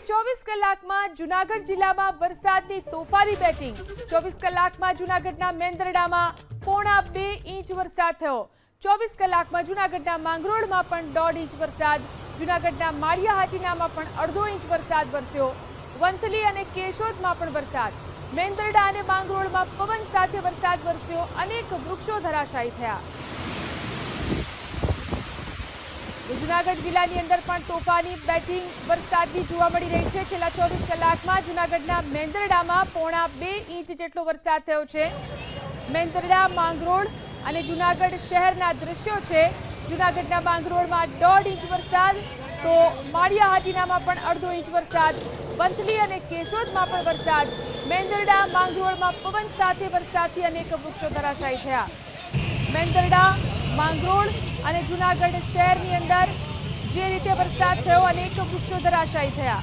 24 કલાકમાં જૂનાગઢ જિલ્લામાં વરસાદની તોફાની બેટિંગ। 24 કલાકમાં જૂનાગઢના મેંદરડામાં 1.5 ઇંચ વરસાદ થયો। 24 કલાકમાં જૂનાગઢના માંગરોળમાં પણ 1.5 ઇંચ વરસાદ, જૂનાગઢના માળિયા હાટીનામાં પણ 1/2 ઇંચ વરસાદ વરસ્યો। વંથલી અને કેશોદમાં પણ વરસાદ, મેંદરડા અને માંગરોળમાં પવન સાથે વરસાદ વરસ્યો। અનેક વૃક્ષો ધરાશાયી થયા। જૂનાગઢ જિલ્લાની અંદર પણ તોફાની બેટિંગ વરસાદની જોવા મળી રહી છે। છેલ્લા 24 કલાકમાં જૂનાગઢના મેંદરડામાં 1.5 ઇંચ જેટલો વરસાદ થયો છે। મેંદરડા, માંગરોળ અને જૂનાગઢ શહેરના દ્રશ્યો છે। જૂનાગઢના માંગરોળમાં 1.5 ઇંચ વરસાદ, તો માળિયા હાટીનામાં પણ 1/2 ઇંચ વરસાદ, વંથલી અને કેશોદમાં પણ વરસાદ, મેંદરડા, માંગરોળમાં પવન સાથે વરસાદથી અનેક વૃક્ષો ધરાશાયી થયા। મેંદરડા, માંગરોળ અને જૂનાગઢ શહેરની અંદર જે રીતે વરસાદ થયો, અનેક વૃક્ષો ધરાશાયી થયા।